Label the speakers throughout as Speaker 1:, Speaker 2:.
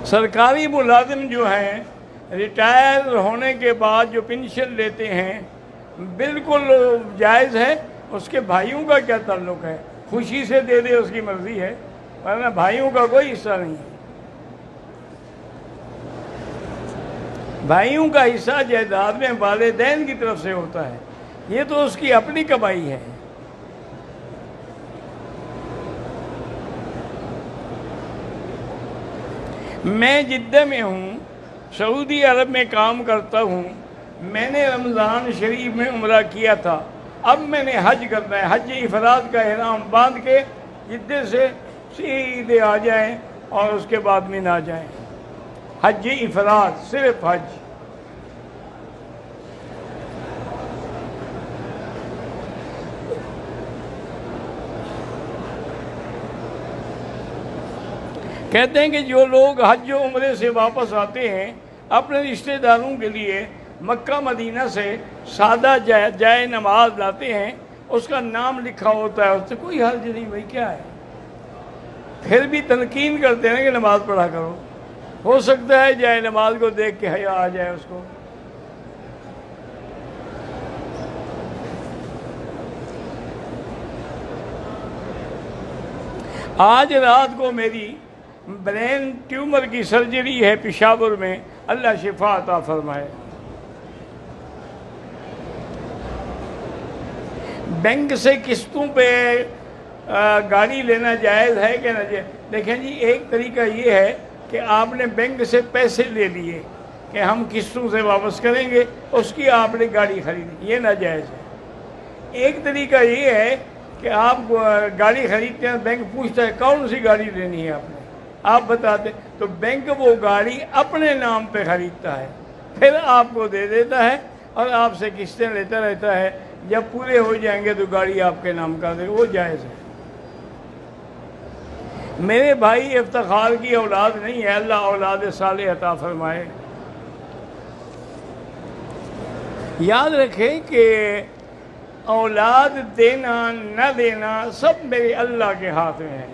Speaker 1: سرکاری ملازم جو ہیں ریٹائر ہونے کے بعد جو پنشن لیتے ہیں بالکل جائز ہے. اس کے بھائیوں کا کیا تعلق ہے؟ خوشی سے دے دے، اس کی مرضی ہے، ورنہ بھائیوں کا کوئی حصہ نہیں ہے. بھائیوں کا حصہ جائیداد میں والدین کی طرف سے ہوتا ہے، یہ تو اس کی اپنی کمائی ہے. میں جدہ میں ہوں، سعودی عرب میں کام کرتا ہوں. میں نے رمضان شریف میں عمرہ کیا تھا، اب میں نے حج کرنا ہے. حج افراد کا احرام باندھ کے جدہ سے سیدھے آ جائیں اور اس کے بعد میں نہ جائیں. حج افراد، صرف حج. کہتے ہیں کہ جو لوگ حج و عمرے سے واپس آتے ہیں اپنے رشتہ داروں کے لیے مکہ مدینہ سے سادہ جائے نماز لاتے ہیں، اس کا نام لکھا ہوتا ہے، اس سے کوئی حرج نہیں. بھائی کیا ہے؟ پھر بھی تلقین کرتے ہیں کہ نماز پڑھا کرو. ہو سکتا ہے جائے نماز کو دیکھ کے حیا آ جائے اس کو. آج رات کو میری برین ٹیومر کی سرجری ہے پشاور میں، اللہ شفا عطا فرمائے. بینک سے قسطوں پہ گاڑی لینا جائز ہے کہ نہ جائز؟ دیکھیں جی، ایک طریقہ یہ ہے کہ آپ نے بینک سے پیسے لے لیے کہ ہم قسطوں سے واپس کریں گے، اس کی آپ نے گاڑی خریدی، یہ ناجائز ہے. ایک طریقہ یہ ہے کہ آپ گاڑی خریدتے ہیں، بینک پوچھتا ہے کون سی گاڑی لینی ہے آپ نے، آپ بتاتے تو بینک وہ گاڑی اپنے نام پہ خریدتا ہے، پھر آپ کو دے دیتا ہے اور آپ سے قسطیں لیتا رہتا ہے. جب پورے ہو جائیں گے تو گاڑی آپ کے نام کر دے گا، وہ جائز ہے. میرے بھائی افتخار کی اولاد نہیں ہے، اللہ اولاد صالح عطا فرمائے. یاد رکھیں کہ اولاد دینا نہ دینا سب میرے اللہ کے ہاتھ میں ہے.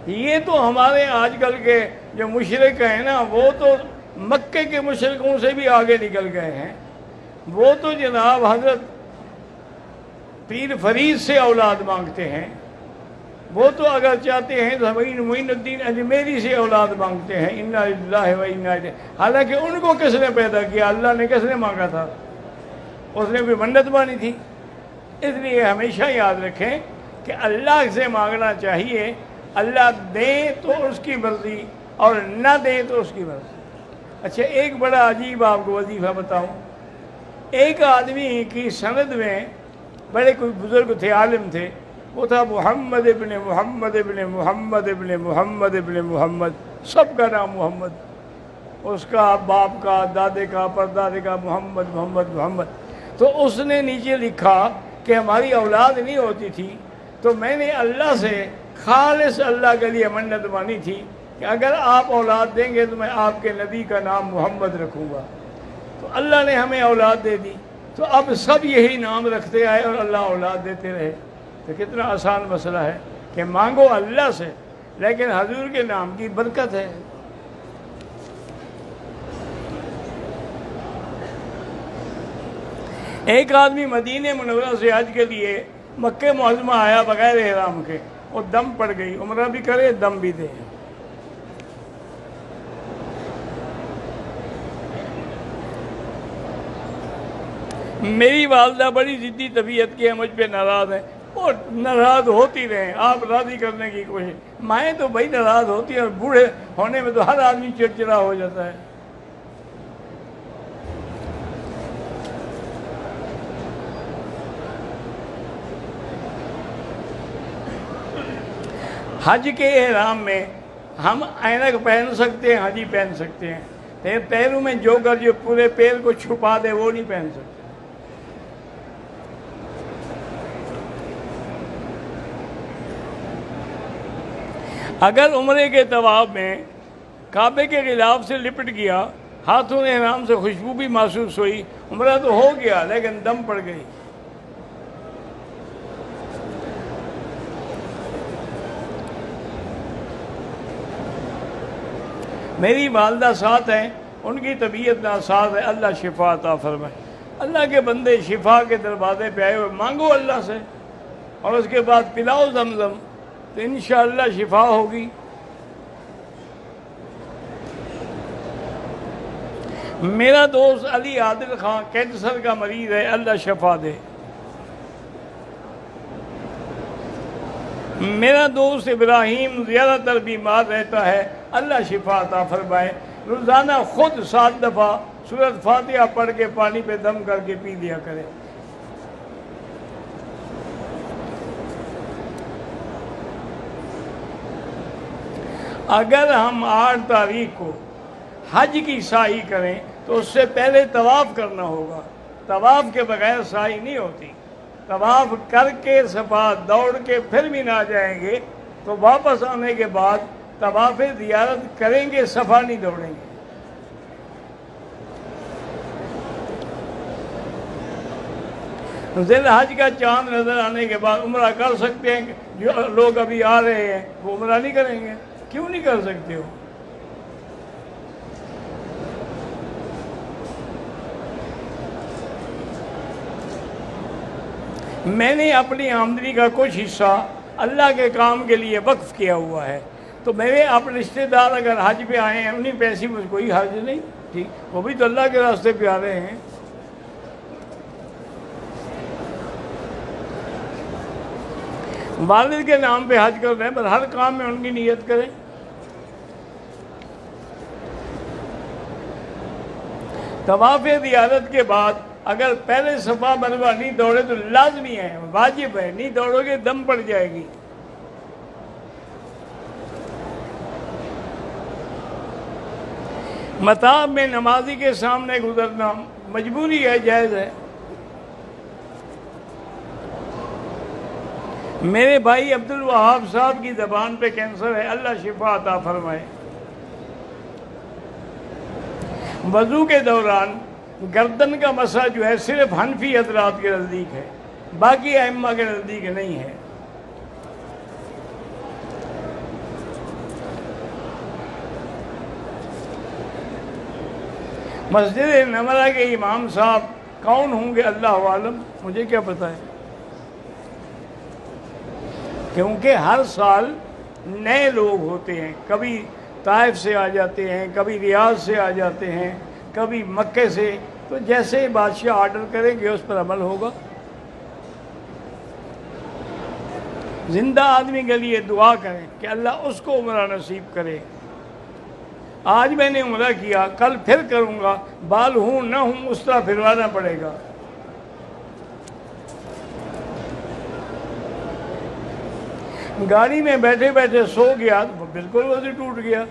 Speaker 1: یہ تو ہمارے آج کل کے جو مشرک ہیں نا، وہ تو مکے کے مشرکوں سے بھی آگے نکل گئے ہیں. وہ تو جناب حضرت پیر فرید سے اولاد مانگتے ہیں. وہ تو اگر چاہتے ہیں تو معین الدین اجمیری سے اولاد مانگتے ہیں. انا للہ و انا الیہ. حالانکہ ان کو کس نے پیدا کیا؟ اللہ نے. کس نے مانگا تھا؟ اس نے کوئی منت مانی تھی؟ اس لیے ہمیشہ یاد رکھیں کہ اللہ سے مانگنا چاہیے. اللہ دے تو اس کی مرضی اور نہ دے تو اس کی مرضی. اچھا، ایک بڑا عجیب آپ کو وظیفہ بتاؤں. ایک آدمی کی سند میں بڑے کوئی بزرگ تھے، عالم تھے، وہ تھا محمد ابن محمد ابن محمد ابن محمد ابن محمد. سب کا نام محمد، اس کا باپ کا، دادے کا، پردادے کا، محمد محمد محمد. تو اس نے نیچے لکھا کہ ہماری اولاد نہیں ہوتی تھی تو میں نے اللہ سے خالص اللہ کے لیے منت مانی تھی کہ اگر آپ اولاد دیں گے تو میں آپ کے نبی کا نام محمد رکھوں گا. تو اللہ نے ہمیں اولاد دے دی، تو اب سب یہی نام رکھتے آئے اور اللہ اولاد دیتے رہے. تو کتنا آسان مسئلہ ہے کہ مانگو اللہ سے، لیکن حضور کے نام کی برکت ہے. ایک آدمی مدینہ منورہ سے حج کے لیے مکہ معظمہ آیا بغیر احرام کے، وہ دم پڑ گئی. عمرہ بھی کرے دم بھی دے. میری والدہ بڑی ضدی طبیعت کی ہے، مجھ پہ ناراض ہیں. اور ناراض ہوتی رہیں، آپ راضی کرنے کی کوشش. مائیں تو بھائی ناراض ہوتی ہیں، اور بوڑھے ہونے میں تو ہر آدمی چڑچڑا ہو جاتا ہے. حج کے احرام میں ہم عینک پہن سکتے ہیں، حجی پہن سکتے ہیں. پیروں میں جو پورے پیر کو چھپا دے وہ نہیں پہن سکتے. اگر عمرے کے طواف میں کعبے کے غلاف سے لپٹ گیا، ہاتھوں نے احرام سے خوشبو بھی محسوس ہوئی، عمرہ تو ہو گیا لیکن دم پڑ گئی. میری والدہ ساتھ ہیں، ان کی طبیعت ناساز ہے، اللہ شفا عطا فرمائے۔ اللہ کے بندے شفا کے دروازے پہ آئے ہوئے، مانگو اللہ سے اور اس کے بعد پلاؤ زمزم تو انشاءاللہ شفا ہوگی۔ میرا دوست علی عادل خان کینسر کا مریض ہے، اللہ شفا دے۔ میرا دوست ابراہیم زیادہ تر بیمار رہتا ہے، اللہ شفا عطا فرمائے۔ روزانہ خود 7 دفعہ سورۃ فاتحہ پڑھ کے پانی پہ دم کر کے پی لیا کرے۔ اگر ہم 8 تاریخ کو حج کی سعی کریں تو اس سے پہلے طواف کرنا ہوگا۔ طواف کے بغیر سعی نہیں ہوتی۔ طواف کر کے صفا دوڑ کے پھر بھی نہ جائیں گے تو واپس آنے کے بعد طواف زیارت کریں گے، صفا نہیں دوڑیں گے۔ ذی الحج کا چاند نظر آنے کے بعد عمرہ کر سکتے ہیں۔ جو لوگ ابھی آ رہے ہیں وہ عمرہ نہیں کریں گے، کیوں نہیں کر سکتے ہو؟ میں نے اپنی آمدنی کا کچھ حصہ اللہ کے کام کے لیے وقف کیا ہوا ہے، تو میرے اب رشتہ دار اگر حج پہ آئے ہیں انہیں پیسے مجھ کوئی حرج نہیں، ٹھیک، وہ بھی تو اللہ کے راستے پہ آ رہے ہیں۔ والد کے نام پہ حج کر رہے ہیں، بس ہر کام میں ان کی نیت کریں۔ طواف زیارت کے بعد اگر پہلے صفا مروا نہیں دوڑے تو لازمی ہے، واجب ہے، نہیں دوڑو گے دم پڑ جائے گی۔ مطاف میں نمازی کے سامنے گزرنا مجبوری ہے، جائز ہے۔ میرے بھائی عبدالوہاب صاحب کی زبان پہ کینسر ہے، اللہ شفا عطا فرمائے۔ وضو کے دوران گردن کا مسح جو ہے صرف حنفی حضرات کے نزدیک ہے، باقی ائمہ کے نزدیک نہیں ہے۔ مسجد نمرہ کے امام صاحب کون ہوں گے اللہ عالم، مجھے کیا پتہ ہے، کیونکہ ہر سال نئے لوگ ہوتے ہیں، کبھی طائف سے آ جاتے ہیں، کبھی ریاض سے آ جاتے ہیں، کبھی مکے سے، تو جیسے بادشاہ آرڈر کریں گے اس پر عمل ہوگا۔ زندہ آدمی کے لیے دعا کریں کہ اللہ اس کو عمرہ نصیب کرے۔ آج میں نے عمرہ کیا، کل پھر کروں گا، بال ہوں نہ ہوں اس طرح پھروانا پڑے گا۔ گاڑی میں بیٹھے بیٹھے سو گیا تو بالکل وضو ٹوٹ گیا۔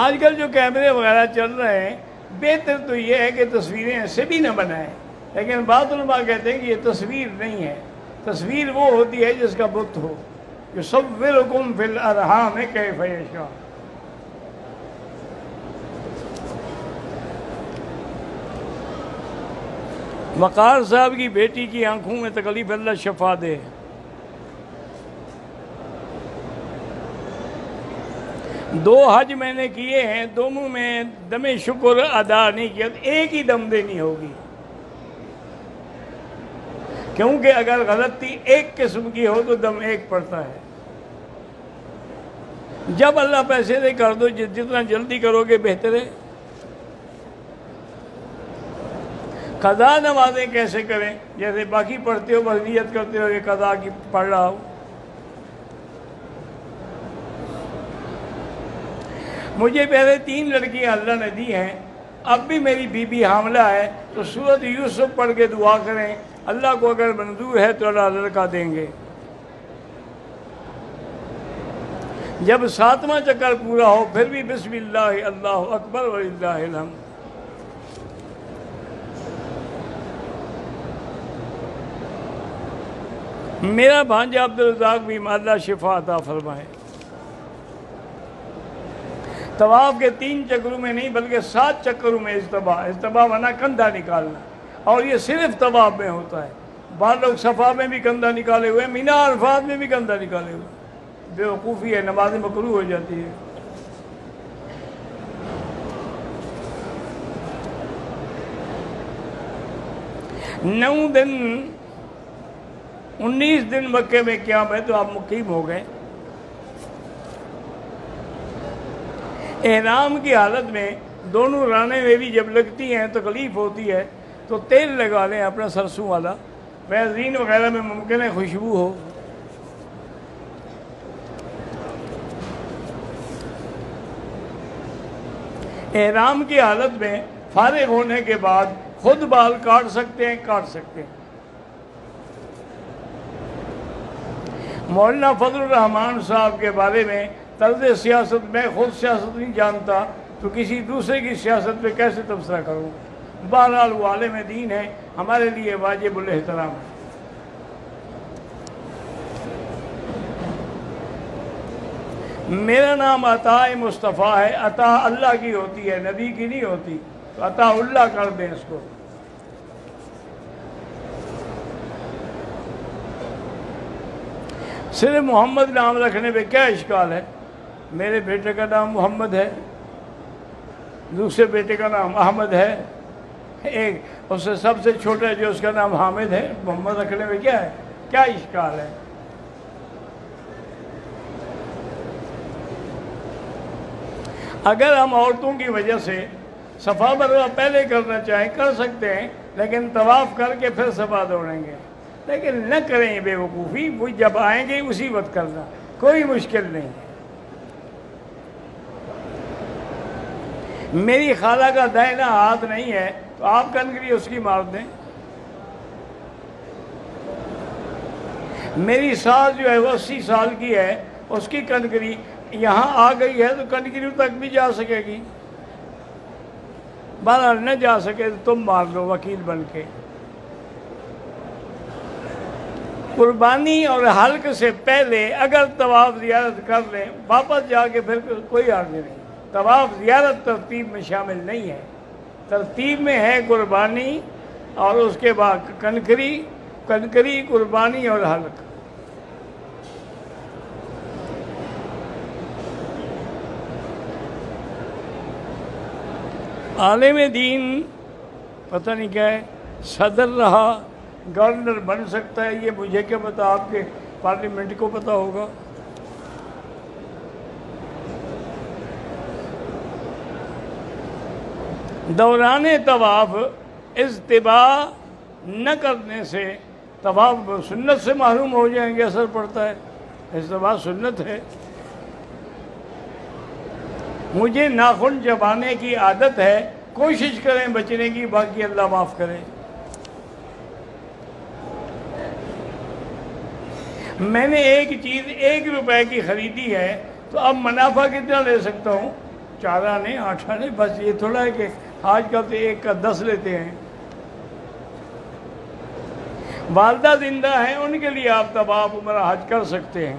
Speaker 1: آج کل جو کیمرے وغیرہ چل رہے ہیں، بہتر تو یہ ہے کہ تصویریں ایسے بھی نہ بنائیں، لیکن بعض علماء کہتے ہیں کہ یہ تصویر نہیں ہے، تصویر وہ ہوتی ہے جس کا بت ہو، یصورکم فی الارحام کیف یشاء۔ وقار صاحب کی بیٹی کی آنکھوں میں تکلیف، اللہ شفا دے۔ دو حج میں نے کیے ہیں، دونوں میں دم شکر ادا نہیں کیا، ایک ہی دم دینی ہوگی، کیونکہ اگر غلطی ایک قسم کی ہو تو دم ایک پڑتا ہے۔ جب اللہ پیسے دے کر دو، جتنا جلدی کرو گے بہتر ہے۔ قضا نمازیں کیسے کریں؟ جیسے باقی پڑھتے ہو، بس نیت کرتے ہو کہ قضا کی پڑھ رہا ہوں۔ مجھے پہلے 3 لڑکیاں اللہ نے دی ہیں، اب بھی میری بیوی حاملہ ہے، تو سورۃ یوسف پڑھ کے دعا کریں، اللہ کو اگر منظور ہے تو اللہ لڑکا دیں گے۔ جب 7واں چکر پورا ہو پھر بھی بسم اللہ اللہ اکبر وللہ الحمد۔ میرا بھانجا عبدالرزاق بھی اللہ شفا عطا فرمائے۔ طواف کے 3 چکروں میں نہیں بلکہ 7 چکروں میں اجتباع ورنہ کندھا نکالنا، اور یہ صرف طواف میں ہوتا ہے۔ بعض لوگ صفا میں بھی کندھا نکالے ہوئے، مینا عرفات میں بھی کندھا نکالے ہوئے۔ بیوقوفی ہے، نماز مکروہ ہو جاتی ہے۔ نو دن 19 دن مکے میں قیام ہے تو آپ مقیم ہو گئے۔ احرام کی حالت میں دونوں رانے میں بھی جب لگتی ہیں تکلیف ہوتی ہے تو تیل لگا لیں اپنا سرسوں والا، ویزلین وغیرہ میں ممکن ہے خوشبو ہو۔ احرام کی حالت میں فارغ ہونے کے بعد خود بال کاٹ سکتے ہیں۔ مولانا فضل الرحمان صاحب کے بارے میں طرز سیاست میں خود سیاست نہیں جانتا تو کسی دوسرے کی سیاست پہ کیسے تبصرہ کروں؟ بہرحال وہ عالم دین ہے، ہمارے لیے واجب الاحترام ہے۔ میرا نام عطا مصطفیٰ ہے، عطا اللہ کی ہوتی ہے، نبی کی نہیں ہوتی، تو عطا اللہ کر دیں اس کو۔ صرف محمد نام رکھنے پہ کیا اشکال ہے؟ میرے بیٹے کا نام محمد ہے، دوسرے بیٹے کا نام احمد ہے، ایک اس سے سب سے چھوٹا جو اس کا نام حامد ہے، محمد رکھنے میں کیا ہے؟ کیا اشکال ہے؟ اگر ہم عورتوں کی وجہ سے صفا مروا پہلے کرنا چاہیں کر سکتے ہیں، لیکن طواف کر کے پھر صفا دوڑیں گے، لیکن نہ کریں یہ بے وقوفی، وہ جب آئیں گے اسی وقت کرنا، کوئی مشکل نہیں ہے۔ میری خالہ کا دائنا ہاتھ نہیں ہے تو آپ کنکری اس کی مار دیں۔ میری ساس جو ہے وہ 80 سال کی ہے، اس کی کنکری یہاں آ گئی ہے تو کنکری تک بھی جا سکے گی، بہرحال نہ جا سکے تو تم مار لو وکیل بن کے۔ قربانی اور حلق سے پہلے اگر طواف زیارت کر لیں واپس جا کے پھر کوئی حرج نہیں۔ طواف زیارت ترتیب میں شامل نہیں ہے، ترتیب میں ہے قربانی اور اس کے بعد کنکری قربانی اور حلق۔ عالم دین پتہ نہیں کیا ہے، صدر رہا، گورنر بن سکتا ہے، یہ مجھے کیا پتا، آپ کے پارلیمنٹ کو پتا ہوگا۔ دوران طواف اجتباء نہ کرنے سے طواف سنت سے محروم ہو جائیں گے، اثر پڑتا ہے، اجتباء سنت ہے۔ مجھے ناخن چبانے کی عادت ہے، کوشش کریں بچنے کی، باقی اللہ معاف کرے۔ میں نے ایک چیز 1 روپے کی خریدی ہے تو اب منافع کتنا لے سکتا ہوں؟ 4 آنے 8 آنے، بس یہ تھوڑا ہے کہ آج کل تو 1 کا 10 لیتے ہیں۔ والدہ زندہ ہیں، ان کے لیے آپ طواف عمرہ حج کر سکتے ہیں۔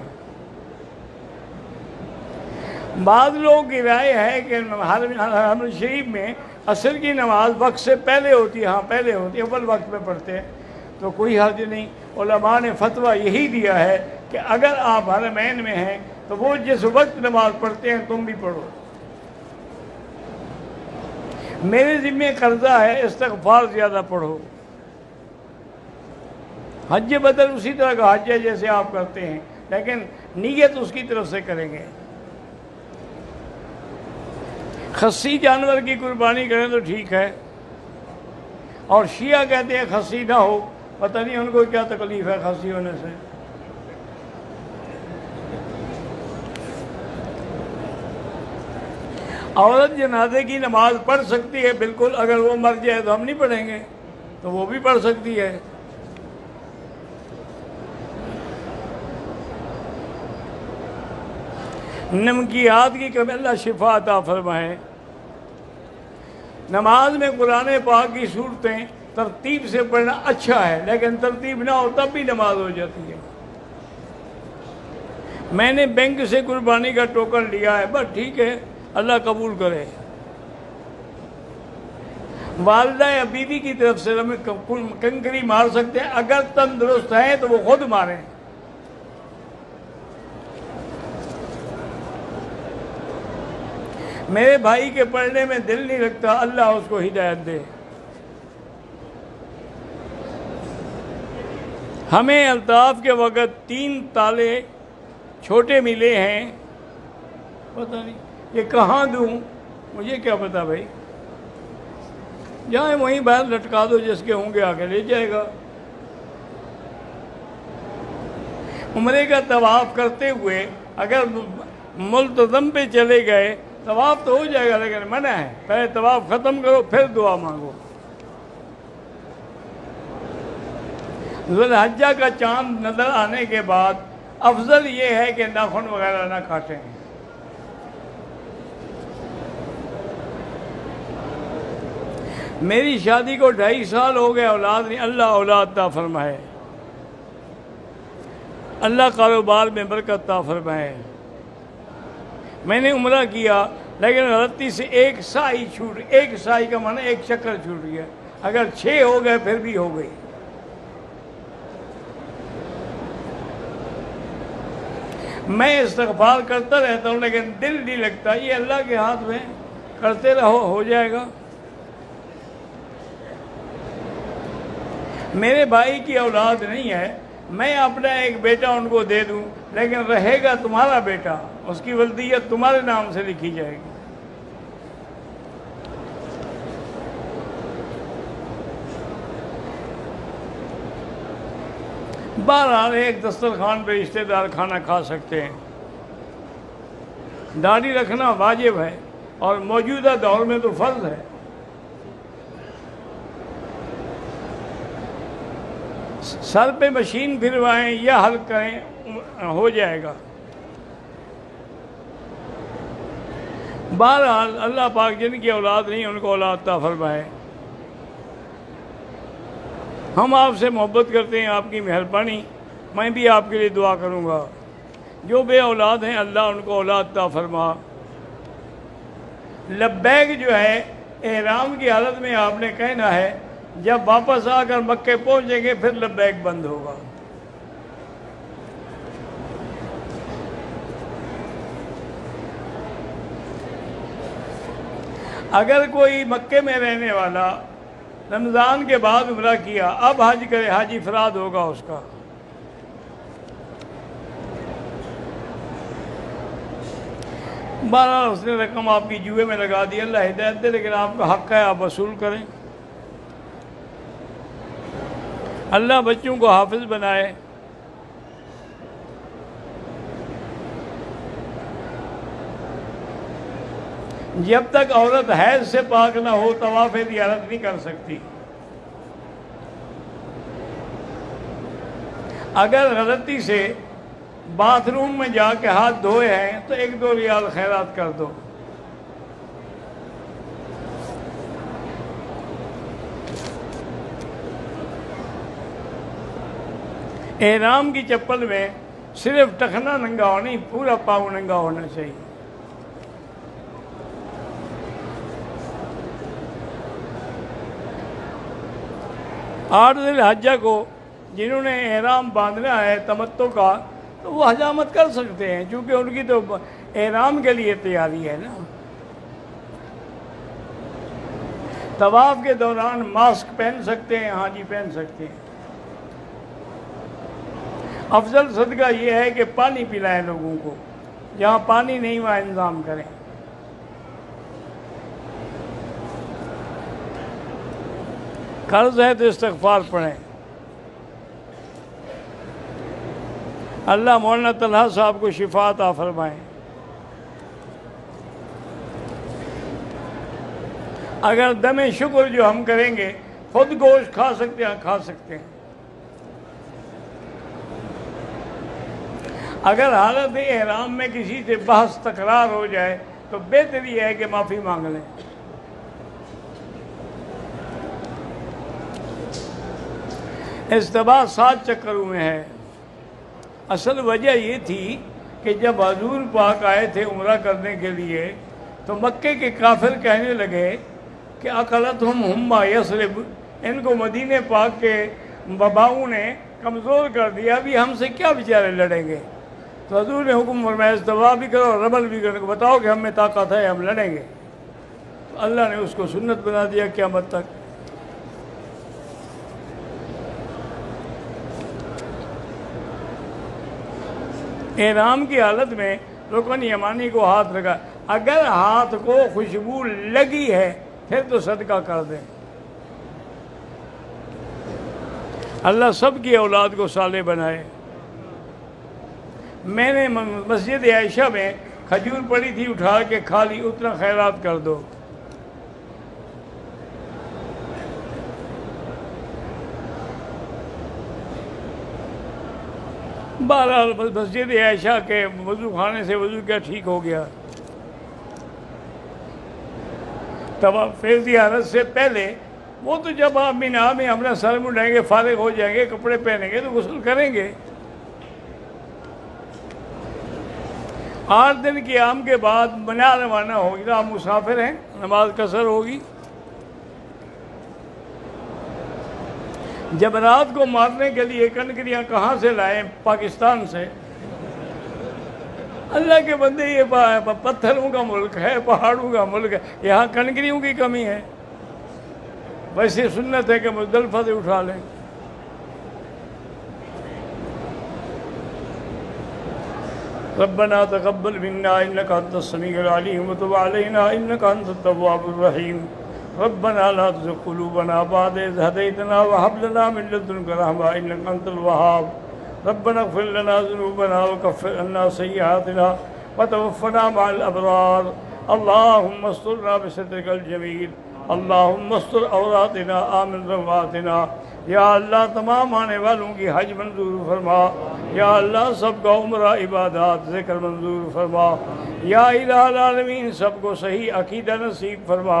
Speaker 1: بعض لوگوں کی رائے ہے کہ حرم شریف میں عصر کی نماز وقت سے پہلے ہوتی ہے، ہاں پہلے ہوتی ہے، اول وقت میں پڑھتے ہیں تو کوئی حرج نہیں۔ علماء نے فتویٰ یہی دیا ہے کہ اگر آپ حرمین میں ہیں تو وہ جس وقت نماز پڑھتے ہیں تم بھی پڑھو۔ میرے ذمہ قرضہ ہے، استغفار زیادہ پڑھو۔ حج بدل اسی طرح کا حج ہے جیسے آپ کرتے ہیں، لیکن نیت اس کی طرف سے کریں گے۔ خصی جانور کی قربانی کریں تو ٹھیک ہے، اور شیعہ کہتے ہیں خصی نہ ہو، پتہ نہیں ان کو کیا تکلیف ہے خصی ہونے سے۔ عورت جنازے کی نماز پڑھ سکتی ہے بالکل، اگر وہ مر جائے تو ہم نہیں پڑھیں گے، تو وہ بھی پڑھ سکتی ہے۔ نمکیات کی کمی اللہ شفا عطا فرمائے۔ نماز میں قرآن پاک کی صورتیں ترتیب سے پڑھنا اچھا ہے، لیکن ترتیب نہ ہو تب بھی نماز ہو جاتی ہے۔ میں نے بینک سے قربانی کا ٹوکن لیا ہے، بس ٹھیک ہے، اللہ قبول کرے۔ والدہ یا بیوی کی طرف سے ہمیں کنکری مار سکتے ہیں، اگر تندرست ہیں تو وہ خود ماریں۔ میرے بھائی کے پڑھنے میں دل نہیں لگتا، اللہ اس کو ہدایت دے۔ ہمیں الطاف کے وقت 3 تالے چھوٹے ملے ہیں، پتہ نہیں یہ کہاں دوں، مجھے کیا پتا بھائی، جائیں وہیں باہر لٹکا دو، جس کے ہوں گے آگے لے جائے گا۔ عمرے کا طواف کرتے ہوئے اگر ملتزم پہ چلے گئے طواف تو ہو جائے گا، لیکن منع ہے پہلے طواف ختم کرو پھر دعا مانگو۔ ذو الحجہ کا چاند نظر آنے کے بعد افضل یہ ہے کہ ناخن وغیرہ نہ کاٹیں۔ میری شادی کو 2.5 سال ہو گئے، اولاد نہیں، اللہ اولاد عطا فرمائے، اللہ کاروبار میں برکت عطا فرمائے۔ میں نے عمرہ کیا لیکن غلطی سے 1 سائی چھوٹ، 1 سائی کا معنی 1 چکر چھوٹ گیا، اگر 6 ہو گئے پھر بھی ہو گئی۔ میں استغفار کرتا رہتا ہوں لیکن دل نہیں لگتا، یہ اللہ کے ہاتھ میں، کرتے رہو ہو جائے گا۔ میرے بھائی کی اولاد نہیں ہے، میں اپنا ایک بیٹا ان کو دے دوں، لیکن رہے گا تمہارا بیٹا، اس کی ولدیت تمہارے نام سے لکھی جائے گی۔ بہرحال ایک دسترخوان پہ رشتہ دار کھانا کھا سکتے ہیں، داڑھی رکھنا واجب ہے اور موجودہ دور میں تو فرض ہے۔ سر پہ مشین پھروائیں یا حلق کریں ہو جائے گا۔ بہرحال اللہ پاک جن کی اولاد نہیں ان کو اولاد عطا فرمائے۔ ہم آپ سے محبت کرتے ہیں، آپ کی مہربانی، میں بھی آپ کے لیے دعا کروں گا۔ جو بے اولاد ہیں اللہ ان کو اولاد عطا فرما۔ لبیک جو ہے احرام کی حالت میں آپ نے کہنا ہے، جب واپس آ کر مکے پہنچیں گے پھر لبیک بند ہوگا۔ اگر کوئی مکے میں رہنے والا رمضان کے بعد عمرہ کیا، اب حج کرے، حج افراد ہوگا اس کا۔ بہرحال اس نے رقم آپ کی جوئے میں لگا دی، اللہ ہدایت دے، لیکن آپ کا حق ہے آپ وصول کریں۔ اللہ بچوں کو حافظ بنائے۔ جب تک عورت حیض سے پاک نہ ہو طواف زیارت نہیں کر سکتی۔ اگر غلطی سے باتھ روم میں جا کے ہاتھ دھوئے ہیں تو 1-2 ریال خیرات کر دو۔ احرام کی چپل میں صرف ٹخنا ننگا ہونا نہیں، پورا پاؤں ننگا ہونا چاہیے۔ آٹھ ذی الحجہ کو جنہوں نے احرام باندھنا ہے تمتع کا، تو وہ حجامت کر سکتے ہیں، چونکہ ان کی تو احرام کے لیے تیاری ہے نا۔ طواف کے دوران ماسک پہن سکتے ہیں، ہاں جی پہن سکتے ہیں۔ افضل صدقہ یہ ہے کہ پانی پلائیں لوگوں کو، جہاں پانی نہیں وہاں انتظام کریں۔ قرض ہے تو استغفار پڑھیں۔ اللہ مولانا طلحہ صاحب کو شفا عطا فرمائیں۔ اگر دم شکر جو ہم کریں گے، خود گوشت کھا سکتے ہیں، کھا سکتے ہیں۔ اگر حالت احرام میں کسی سے بحث تکرار ہو جائے تو بہتر یہ ہے کہ معافی مانگ لیں۔ اجتباء 7 چکروں میں ہے۔ اصل وجہ یہ تھی کہ جب حضور پاک آئے تھے عمرہ کرنے کے لیے تو مکے کے کافر کہنے لگے کہ اقلتہم ہما یثرب، ان کو مدینہ پاک کے وباؤں نے کمزور کر دیا، ابھی ہم سے کیا بیچارے لڑیں گے۔ تو حضور نے حکم فرمایا استوا بھی کرو اور رمل بھی کرو، بتاؤ کہ ہم میں طاقت ہے، ہم لڑیں گے۔ تو اللہ نے اس کو سنت بنا دیا قیامت تک۔ احرام کی حالت میں رکن یمانی کو ہاتھ لگا، اگر ہاتھ کو خوشبو لگی ہے پھر تو صدقہ کر دیں۔ اللہ سب کی اولاد کو صالح بنائے۔ میں نے مسجد عائشہ میں کھجور پڑی تھی، اٹھا کے کھا لی، اتنا خیرات کر دو۔ بہرحال مسجد عائشہ کے وضو خانے سے وضو کیا ٹھیک ہو گیا۔ طواف زیارت سے پہلے وہ تو جب آپ مینا میں اپنا سر منڈائیں گے، فارغ ہو جائیں گے، کپڑے پہنیں گے تو غسل کریں گے۔ 8 دن قیام کے بعد منا روانہ ہوگی تو آپ مسافر ہیں، نماز قصر ہوگی۔ جمرات کو مارنے کے لیے کنکریاں کہاں سے لائیں؟ پاکستان سے۔ اللہ کے بندے، یہ پتھروں کا ملک ہے، پہاڑوں کا ملک ہے، یہاں کنکریوں کی کمی ہے۔ ویسے سنت ہے کہ مزدلفہ سے اٹھا لیں۔ ربنا تقبل منا انك انت السميع العليم وتب علينا انك انت التواب الرحيم ربنا لا تزغ قلوبنا بعد إذ هديتنا وهب لنا من لدنك رحمة انك انت الوهاب ربنا اغفر لنا ذنوبنا وكفر عنا سيئاتنا وتوفنا مع الابرار اللهم استرنا بسترك الجميل اللهم استر عوراتنا آمن رواتنا۔ یا اللہ تمام آنے والوں کی حج منظور فرما، یا اللہ سب کا عمرہ عبادات ذکر منظور فرما، یا الہ العالمین سب کو صحیح عقیدہ نصیب فرما،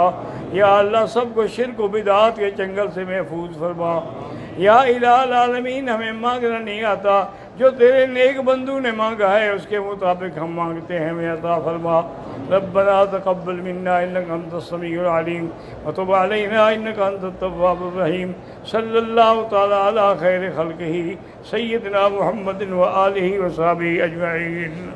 Speaker 1: یا اللہ سب کو شرک و بدعات کے چنگل سے محفوظ فرما، یا الہ العالمین ہمیں مانگنا نہیں آتا، جو تیرے نیک بندو نے مانگا ہے اس کے مطابق ہم مانگتے ہیں، ہمیں عطا فرما۔ ربنا تقبل منا انك انت السميع العليم وتب علينا انك انت التواب الرحيم صلی اللہ تعالی علی خیر خلقہ سیدنا محمد وآلہ وصحبہ اجمعین۔